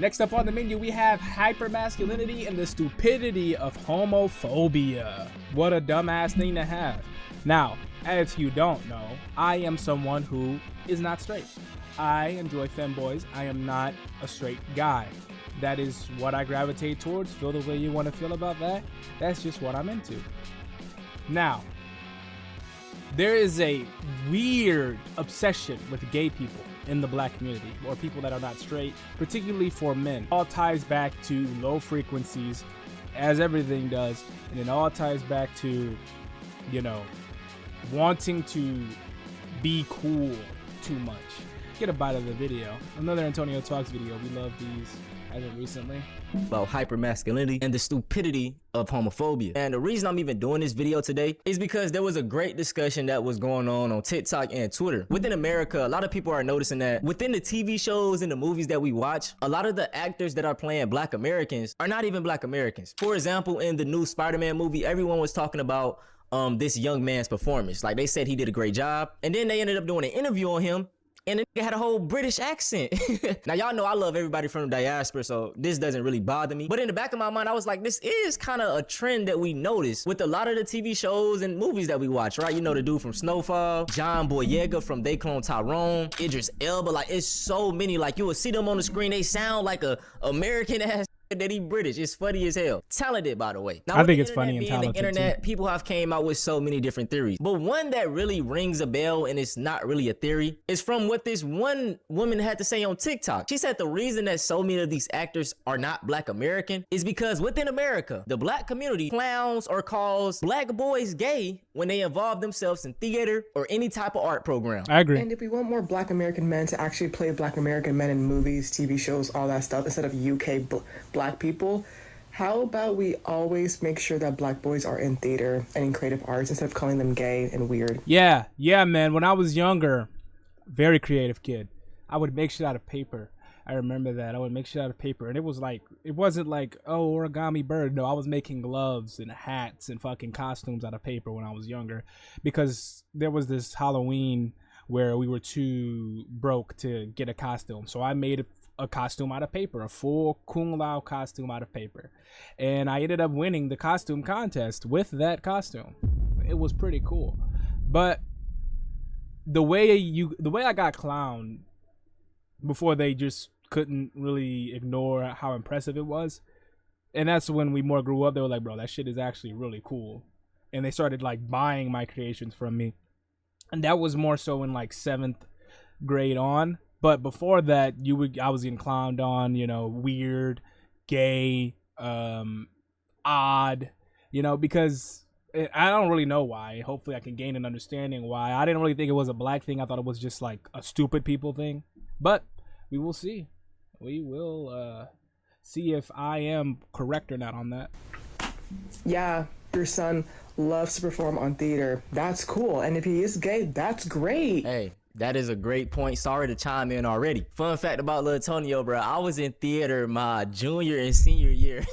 Next up on the menu, we have hypermasculinity and the stupidity of homophobia. What a dumbass thing to have. Now, if you don't know, I am someone who is not straight. I enjoy femboys. I am not a straight guy. That is what I gravitate towards. Feel the way you want to feel about that. That's just what I'm into. Now, there is a weird obsession with gay people in the black community, or people that are not straight, particularly for men. It all ties back to low frequencies, as everything does, and it all ties back to, you know, wanting to be cool too much. Get a bite of the video. Another Antonio Talks video. We love these as of recently. About hypermasculinity and the stupidity of homophobia. And the reason I'm even doing this video today is because there was a great discussion that was going on TikTok and Twitter. Within America, a lot of people are noticing that within the TV shows and the movies that we watch, a lot of the actors that are playing black Americans are not even black Americans. For example, in the new Spider-Man movie, everyone was talking about this young man's performance. Like, they said he did a great job, and then they ended up doing an interview on him, and it had a whole British accent. Now, y'all know I love everybody from the diaspora, so this doesn't really bother me. But in the back of my mind, I was like, this is kind of a trend that we notice with a lot of the TV shows and movies that we watch, right? You know, the dude from Snowfall, John Boyega from They Clone Tyrone, Idris Elba. Like, it's so many. Like, you will see them on the screen. They sound like a American ass that he British. It's funny as hell. Talented, by the way. Now, I think it's funny and talented the internet, too. People have came out with so many different theories, but one that really rings a bell, and it's not really a theory, is from what this one woman had to say on TikTok. She said the reason that so many of these actors are not black American is because within America, the black community clowns or calls black boys gay when they involve themselves in theater or any type of art program. I agree. And if we want more black American men to actually play black American men in movies, TV shows, all that stuff, instead of UK black people, how about we always make sure that black boys are in theater and in creative arts instead of calling them gay and weird? Yeah, man. When I was younger, very creative kid, I would make shit out of paper. I remember that. I would make shit out of paper, and it wasn't like, oh, origami bird. No, I was making gloves and hats and fucking costumes out of paper when I was younger, because there was this Halloween where we were too broke to get a costume. So I made a costume out of paper, a full Kung Lao costume out of paper. And I ended up winning the costume contest with that costume. It was pretty cool. But the way I got clowned before, they just couldn't really ignore how impressive it was. And that's when we more grew up. They were like, bro, that shit is actually really cool. And they started like buying my creations from me. And that was more so in like 7th grade on. But before that, I was getting clowned on, you know, weird, gay, odd, you know, because I don't really know why. Hopefully I can gain an understanding why. I didn't really think it was a black thing. I thought it was just like a stupid people thing. But we will see. We will see if I am correct or not on that. Yeah, your son loves to perform on theater. That's cool. And if he is gay, that's great. Hey, that is a great point. Sorry to chime in already. Fun fact about Lil Antonio, bro. I was in theater my junior and senior year.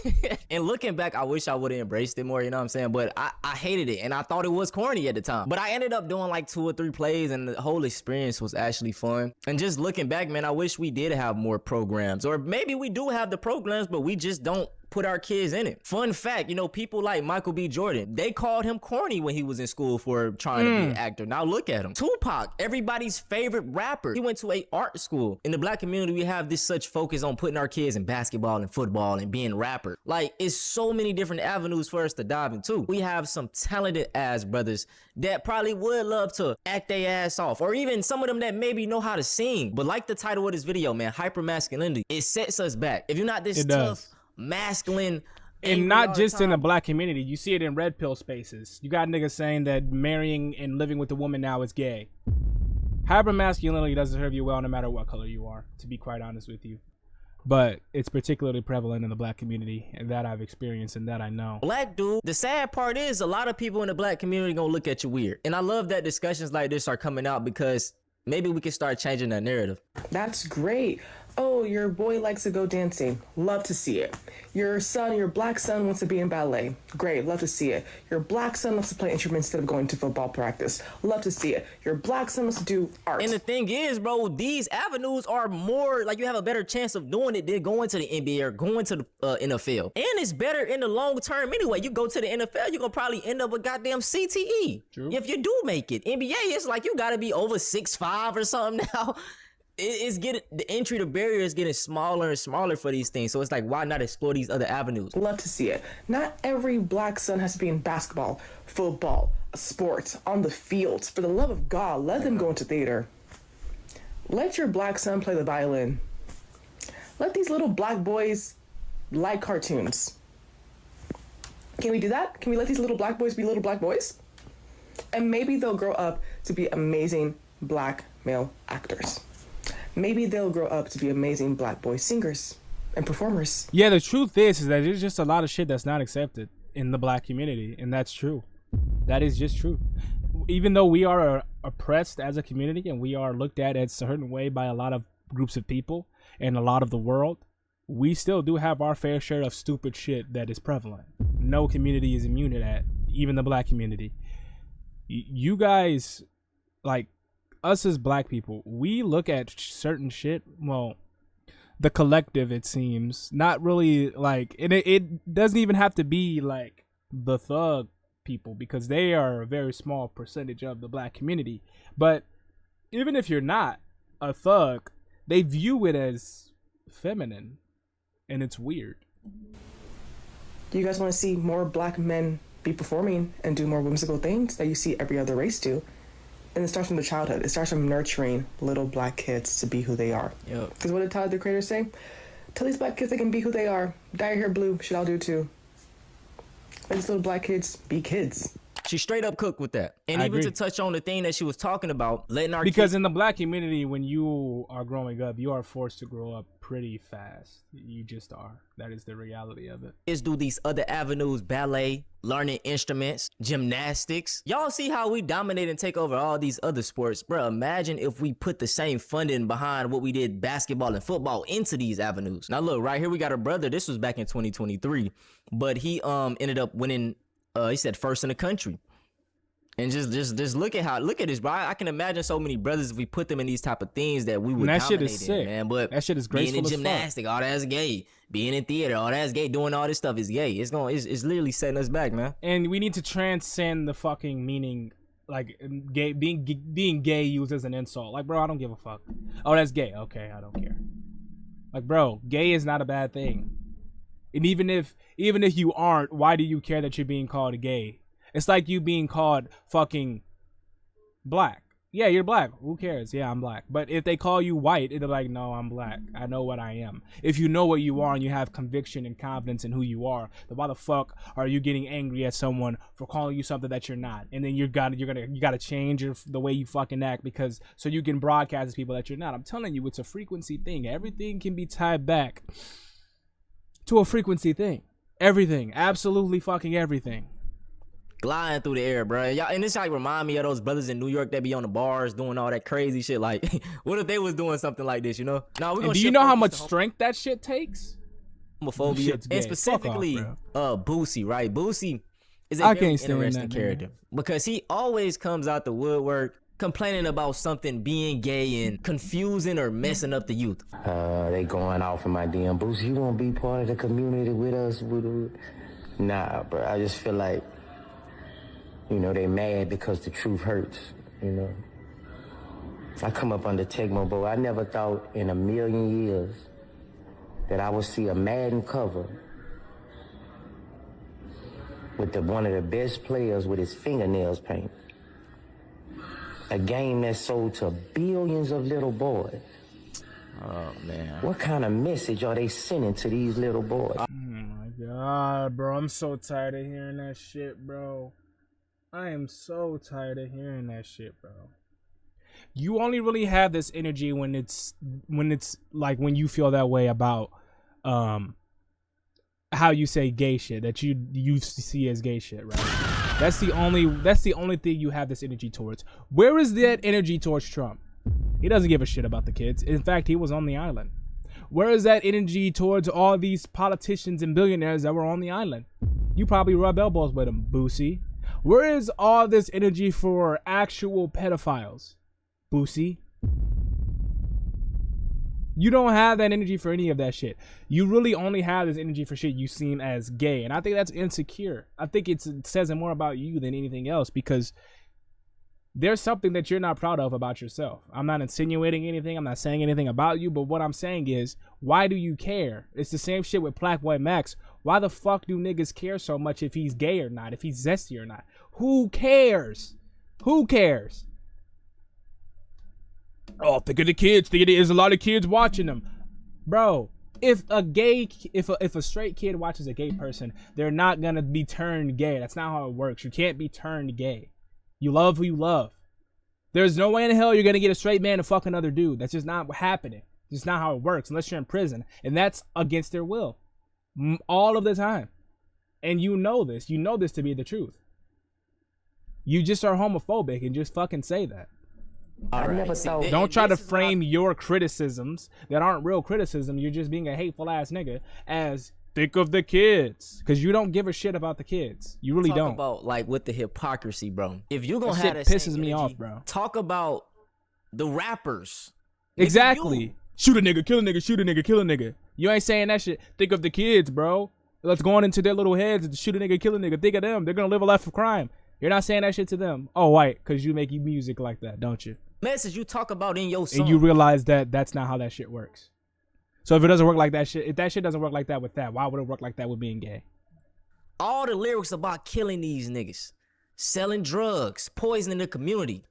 And looking back, I wish I would have embraced it more, you know what I'm saying? But I hated it, and I thought it was corny at the time. But I ended up doing like 2 or 3 plays, and the whole experience was actually fun. And just looking back, man, I wish we did have more programs. Or maybe we do have the programs, but we just don't put our kids in it. Fun fact, you know, people like Michael B. Jordan, they called him corny when he was in school for trying to be an actor. Now look at him. Tupac, everybody's favorite rapper, he went to a art school. In the black community, we have this such focus on putting our kids in basketball and football and being rapper. Like, it's so many different avenues for us to dive into. We have some talented ass brothers that probably would love to act their ass off, or even some of them that maybe know how to sing. But like the title of this video, man, hypermasculinity, it sets us back. If you're not this tough, masculine, and not just in the black community, you see it in red pill spaces. You got niggas saying that marrying and living with a woman now is gay. Hypermasculinity doesn't serve you well no matter what color you are, to be quite honest with you. But it's particularly prevalent in the black community, and that I've experienced and that I know. Black dude, the sad part is a lot of people in the black community gonna look at you weird. And I love that discussions like this are coming out, because maybe we can start changing that narrative. That's great. Oh, your boy likes to go dancing. Love to see it. Your black son wants to be in ballet. Great, love to see it. Your black son loves to play instruments instead of going to football practice. Love to see it. Your black son wants to do art. And the thing is, bro, these avenues are more like you have a better chance of doing it than going to the NBA or going to the NFL. And it's better in the long term anyway. You go to the NFL, you're gonna probably end up with goddamn CTE. True. If you do make it. NBA, it's like you gotta be over 6'5" or something now. It's getting, the entry to barrier is getting smaller and smaller for these things. So it's like, why not explore these other avenues? Love to see it. Not every black son has to be in basketball, football, sports, on the fields. For the love of God, let them go into theater. Let your black son play the violin. Let these little black boys like cartoons. Can we do that? Can we let these little black boys be little black boys? And maybe they'll grow up to be amazing black male actors. Maybe they'll grow up to be amazing black boy singers and performers. Yeah, the truth is that there's just a lot of shit that's not accepted in the black community, and that's true. That is just true. Even though we are oppressed as a community and we are looked at a certain way by a lot of groups of people and a lot of the world, we still do have our fair share of stupid shit that is prevalent. No community is immune to that, even the black community. You guys, like, us as black people, we look at certain shit, well, the collective, it seems, not really like, and it doesn't even have to be like the thug people, because they are a very small percentage of the black community. But even if you're not a thug, they view it as feminine, and it's weird. Do you guys want to see more black men be performing and do more whimsical things that you see every other race do? And it starts from the childhood. It starts from nurturing little black kids to be who they are. Because what did Tyler, the Creator, say? Tell these black kids they can be who they are. Dye your hair blue. Shit, I'll do too. Let these little black kids be kids. She straight up cooked with that. And I even agree. to touch on the thing that she was talking about, letting our Because kids, in the black community, when you are growing up, you are forced to grow up pretty fast. You just are. That is the reality of it. kids do these other avenues, ballet, learning instruments, gymnastics. Y'all see how we dominate and take over all these other sports. Bro, imagine if we put the same funding behind what we did basketball and football into these avenues. Now look, right here we got a brother. This was back in 2023. But he ended up winning, he said first in the country. And just look at this, bro. I can imagine so many brothers if we put them in these type of things that we would And that shit dominate is in, sick. man. But That shit is graceful being in as fuck. gymnastics, all that's gay. Being in theater, all that's gay. Doing all this stuff is gay. It's literally setting us back, man. And we need to transcend the fucking meaning, like gay, being gay used as an insult. Like, bro, I don't give a fuck. Oh, that's gay. Okay, I don't care. Like, bro, gay is not a bad thing. And even if you aren't, why do you care that you're being called gay? It's like you being called fucking black. Yeah, you're black. Who cares? Yeah, I'm black. But if they call you white, it'll be like, no, I'm black. I know what I am. If you know what you are and you have conviction and confidence in who you are, then why the fuck are you getting angry at someone for calling you something that you're not? And then you gotta change the way you fucking act because so you can broadcast to people that you're not. I'm telling you, it's a frequency thing. Everything can be tied back to a frequency thing. Everything, absolutely fucking everything. Gliding through the air, bro. Y'all, and this like remind me of those brothers in New York that be on the bars doing all that crazy shit. Like, what if they was doing something like this, you know? Now, do you know how much strength that shit takes? Homophobia, Shit's gay. and specifically, Fuck off, Boosie, right? Boosie is a I very can't stand interesting that character because he always comes out the woodwork complaining about something being gay and confusing or messing up the youth. They going off in my DM. Boosie, you want to be part of the community with us? Nah, bro. I just feel like, you know, they mad because the truth hurts, you know. I come up under Tecmo, but I never thought in a million years that I would see a Madden cover with one of the best players with his fingernails painted. A game that sold to billions of little boys. Oh, man. What kind of message are they sending to these little boys? Oh my god, bro. I'm so tired of hearing that shit, bro. I am so tired of hearing that shit, bro. You only really have this energy when it's like when you feel that way about how you say gay shit that you see as gay shit, right? That's the only thing you have this energy towards. Where is that energy towards Trump? He doesn't give a shit about the kids. In fact, he was on the island. Where is that energy towards all these politicians and billionaires that were on the island? You probably rub elbows with them, Boosie. Where is all this energy for actual pedophiles, Boosie? You don't have that energy for any of that shit. You really only have this energy for shit you seem as gay. And I think that's insecure. I think it says more about you than anything else, because there's something that you're not proud of about yourself. I'm not insinuating anything. I'm not saying anything about you. But what I'm saying is, why do you care? It's the same shit with Black Boy Max. Why the fuck do niggas care so much if he's gay or not? If he's zesty or not? Who cares? Who cares? Oh, think of the kids. Think there's a lot of kids watching them, bro. If a straight kid watches a gay person, they're not gonna be turned gay. That's not how it works. You can't be turned gay. You love who you love. There's no way in hell you're gonna get a straight man to fuck another dude. That's just not happening. It's just not how it works unless you're in prison, and that's against their will all of the time. And you know this. You know this to be the truth. You just are homophobic and just fucking say that. I never thought. Don't try to frame your criticisms that aren't real criticism. You're just being a hateful ass nigga as think of the kids, because you don't give a shit about the kids. You really don't. Talk about like with the hypocrisy, bro. If you gonna that have shit that pisses same me energy, off, bro. Talk about the rappers. Exactly. Shoot a nigga, kill a nigga, shoot a nigga, kill a nigga. You ain't saying that shit. Think of the kids, bro. Let's go on into their little heads and shoot a nigga, kill a nigga. Think of them. They're gonna live a life of crime. You're not saying that shit to them. Oh, white, because you make music like that, don't you? Message you talk about in your song. And you realize that that's not how that shit works. So if it doesn't work like that shit, if that shit doesn't work like that with that, why would it work like that with being gay? All the lyrics about killing these niggas, selling drugs, poisoning the community,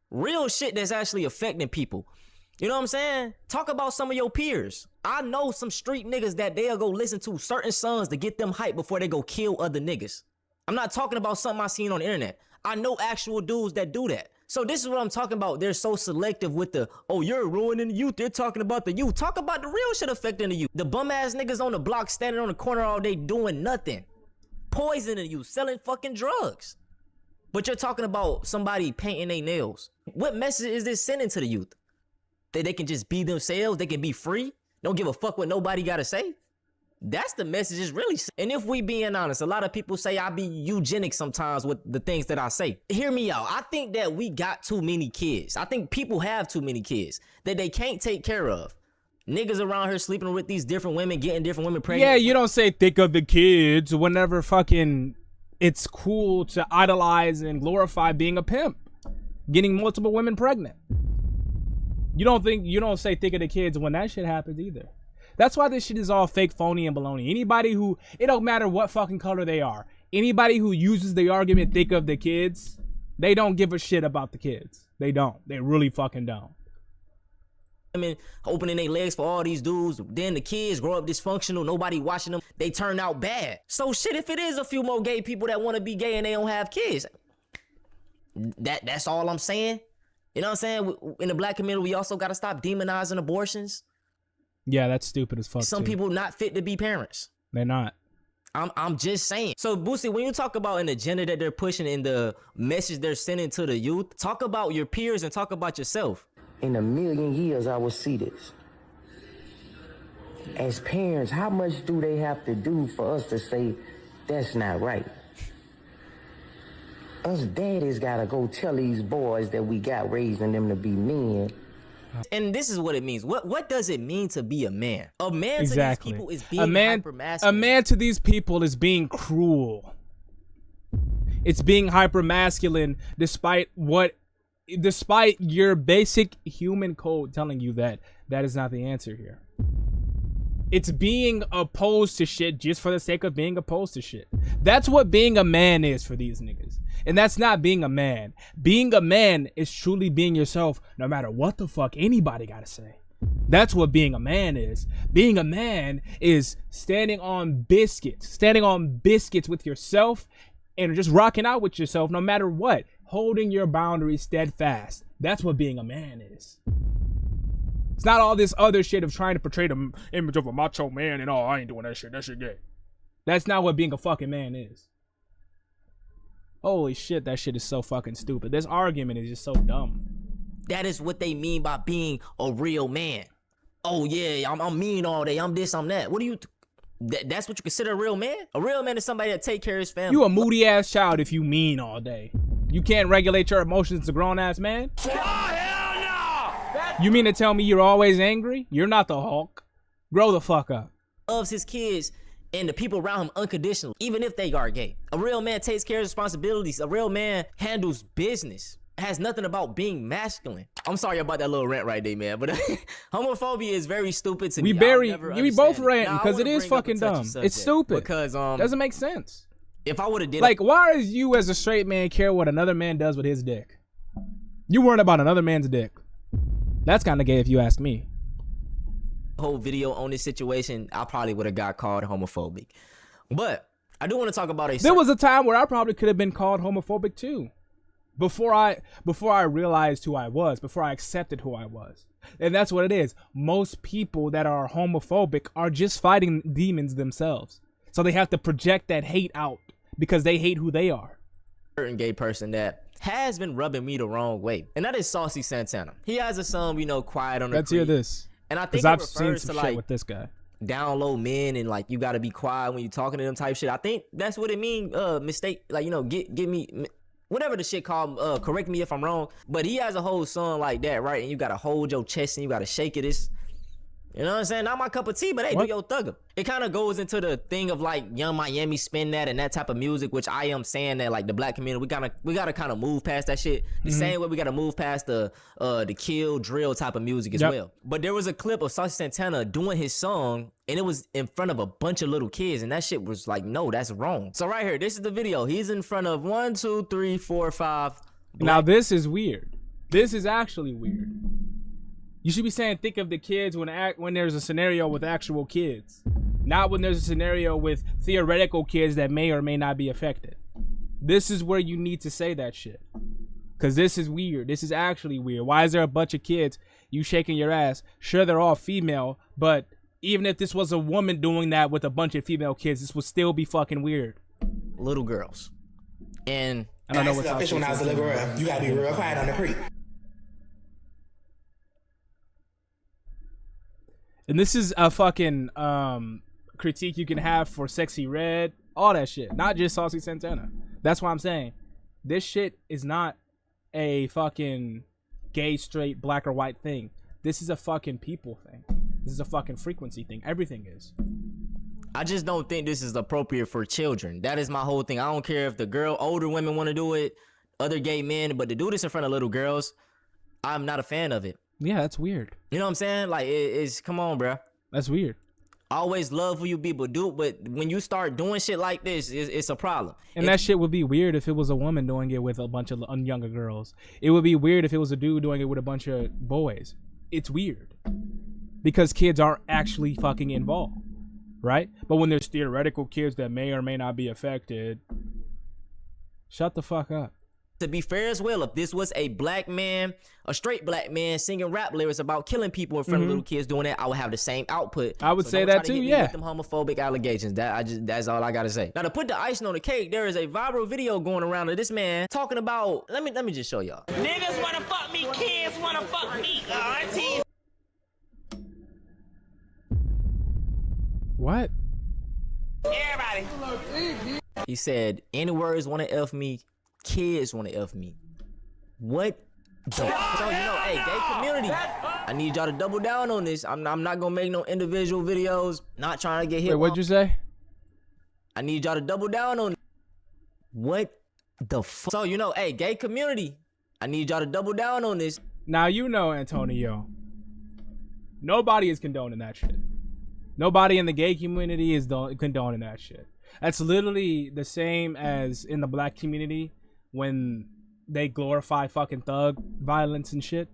real shit that's actually affecting people. You know what I'm saying? Talk about some of your peers. I know some street niggas that they'll go listen to certain songs to get them hype before they go kill other niggas. I'm not talking about something I seen on the internet. I know actual dudes that do that. So this is what I'm talking about. They're so selective with the, oh, you're ruining the youth. They're talking about the youth. Talk about the real shit affecting the youth. The bum ass niggas on the block standing on the corner all day doing nothing. Poisoning you, selling fucking drugs. But you're talking about somebody painting their nails. What message is this sending to the youth? That they can just be themselves, they can be free, don't give a fuck what nobody gotta say? That's the message is really. And if we being honest, a lot of people say I be eugenic sometimes with the things that I say. Hear me out. I think that we got too many kids. I think people have too many kids that they can't take care of. Niggas around here sleeping with these different women, getting different women pregnant. Yeah, you don't say think of the kids whenever fucking it's cool to idolize and glorify being a pimp, getting multiple women pregnant. You don't say think of the kids when that shit happens either. That's why this shit is all fake, phony, and baloney. Anybody who, it don't matter what fucking color they are. Anybody who uses the argument think of the kids, they don't give a shit about the kids. They don't. They really fucking don't. I mean, opening their legs for all these dudes. Then the kids grow up dysfunctional. Nobody watching them. They turn out bad. So shit, if it is a few more gay people that want to be gay and they don't have kids, that's all I'm saying. You know what I'm saying? In the black community, we also got to stop demonizing abortions. Yeah, that's stupid as fuck. Some people not fit to be parents. They're not. I'm just saying. So Boosie, when you talk about an agenda that they're pushing and the message they're sending to the youth, talk about your peers and talk about yourself. In a million years, I will see this. As parents, how much do they have to do for us to say that's not right? Us daddies gotta go tell these boys that we got raising them to be men. And this is what it means. What does it mean to be a man? A man Exactly. to these people is being a man to these people is being cruel. It's being hypermasculine despite your basic human code telling you that is not the answer here. It's being opposed to shit just for the sake of being opposed to shit. That's what being a man is for these niggas. And that's not being a man. Being a man is truly being yourself no matter what the fuck anybody gotta say. That's what being a man is. Being a man is standing on biscuits with yourself and just rocking out with yourself no matter what. Holding your boundaries steadfast. That's what being a man is. It's not all this other shit of trying to portray the image of a macho man and I ain't doing that shit. That shit gay. That's not what being a fucking man is. Holy shit, that shit is so fucking stupid. This argument is just so dumb. That is what they mean by being a real man. oh yeah, I'm mean all day, I'm this, I'm that. What do you? That's what you consider a real man? A real man is somebody that take care of his family. You a moody ass child if you mean all day. You can't regulate your emotions as a grown ass man? Oh, hell no! You mean to tell me you're always angry? You're not the Hulk. Grow the fuck up. Loves his kids and the people around him unconditionally, even if they are gay. A real man takes care of responsibilities. A real man handles business. It has nothing about being masculine. I'm sorry about that little rant right there, man, but homophobia is very stupid to me. We both ranting because it is fucking dumb. It's stupid. Because doesn't make sense. If I would have did like, why does you as a straight man care what another man does with his dick? You worrying about another man's dick. That's kind of gay if you ask me. Whole video on this situation, I probably would have got called homophobic. But I do want to talk about there was a time where I probably could have been called homophobic too. Before I realized who I was, before I accepted who I was. And that's what it is. Most people that are homophobic are just fighting demons themselves. So they have to project that hate out because they hate who they are. Certain gay person that has been rubbing me the wrong way, and that is Saucy Santana. He has a song, you know, Quiet on the Let's Creek. hear this. And I think I've it seen refers some to shit like with this guy. Down low men and like you gotta be quiet when you talking to them type shit. I think that's what it mean. Mistake, like, you know, get me whatever the shit called. Correct me if I'm wrong. But he has a whole song like that, right? And you gotta hold your chest and you gotta shake it. It's, you know what I'm saying? Not my cup of tea, but hey, do your thugger. It kind of goes into the thing of like Young Miami spin that and that type of music, which I am saying that like the black community, we gotta kind of move past that shit. The same way we gotta move past the kill drill type of music as well. But there was a clip of Saucy Santana doing his song, and it was in front of a bunch of little kids, and that shit was like, no, that's wrong. So right here, this is the video. He's in front of 1, 2, 3, 4, 5. Now this is weird. This is actually weird. You should be saying, think of the kids when there's a scenario with actual kids, not when there's a scenario with theoretical kids that may or may not be affected. This is where you need to say that shit, because this is weird. This is actually weird. Why is there a bunch of kids you shaking your ass? Sure, they're all female, but even if this was a woman doing that with a bunch of female kids, this would still be fucking weird. Little girls. And I don't know what's official when I was a little girl. You gotta be real quiet on the creek. And this is a fucking critique you can have for Sexy Red, all that shit, not just Saucy Santana. That's why I'm saying this shit is not a fucking gay, straight, black or white thing. This is a fucking people thing. This is a fucking frequency thing. Everything is. I just don't think this is appropriate for children. That is my whole thing. I don't care if the older women want to do it, other gay men, but to do this in front of little girls, I'm not a fan of it. Yeah, that's weird. You know what I'm saying? Like, it's come on, bro. That's weird. I always love who you people do, but when you start doing shit like this, it's a problem. And that shit would be weird if it was a woman doing it with a bunch of younger girls. It would be weird if it was a dude doing it with a bunch of boys. It's weird because kids aren't actually fucking involved, right? But when there's theoretical kids that may or may not be affected, shut the fuck up. To be fair as well, if this was a black man, a straight black man singing rap lyrics about killing people in front of little kids doing that, I would have the same output. I would say that too, yeah. With them homophobic allegations. That's all I gotta say. Now, to put the icing on the cake, there is a viral video going around of this man talking about. Let me just show y'all. Niggas wanna fuck me, kids wanna fuck me, aunties. What? Everybody. He said, any words wanna F me, kids wanna F me. What the So, you know, hey, gay community, I need y'all to double down on this. I'm not gonna make no individual videos, not trying to get hit. Wait, what'd you say? I need y'all to double down on it. What the fuck? So, you know, hey, gay community, I need y'all to double down on this. Now, you know, Antonio, nobody is condoning that shit. Nobody in the gay community is condoning that shit. That's literally the same as in the black community when they glorify fucking thug violence and shit.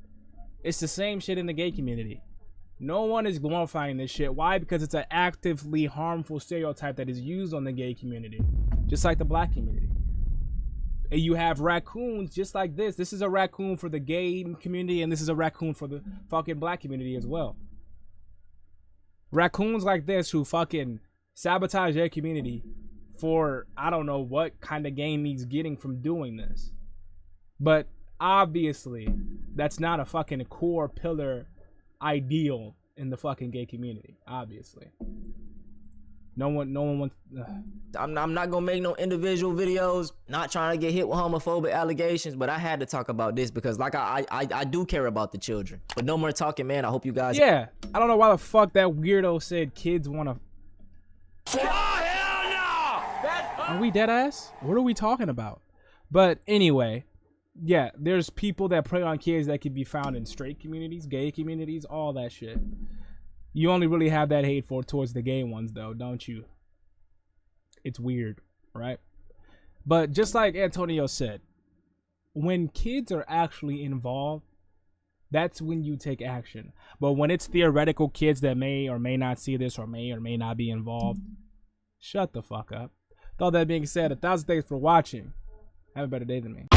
It's the same shit in the gay community. No one is glorifying this shit. Why? Because it's an actively harmful stereotype that is used on the gay community, just like the black community. And you have raccoons just like this. This is a raccoon for the gay community, and this is a raccoon for the fucking black community as well. Raccoons like this who fucking sabotage their community for I don't know what kind of gain he's getting from doing this. But obviously, that's not a fucking core pillar ideal in the fucking gay community, obviously. No one wants. I'm not gonna make no individual videos, not trying to get hit with homophobic allegations, but I had to talk about this because like I do care about the children. But no more talking, man. I hope you guys. Yeah, I don't know why the fuck that weirdo said kids want to. Oh, hell no! Are we dead ass? What are we talking about? But anyway, yeah, there's people that prey on kids that can be found in straight communities, gay communities, all that shit. You only really have that hate towards the gay ones, though, don't you? It's weird, right? But just like Antonio said, when kids are actually involved, that's when you take action. But when it's theoretical kids that may or may not see this or may not be involved, shut the fuck up. With all that being said, 1,000 thanks for watching. Have a better day than me.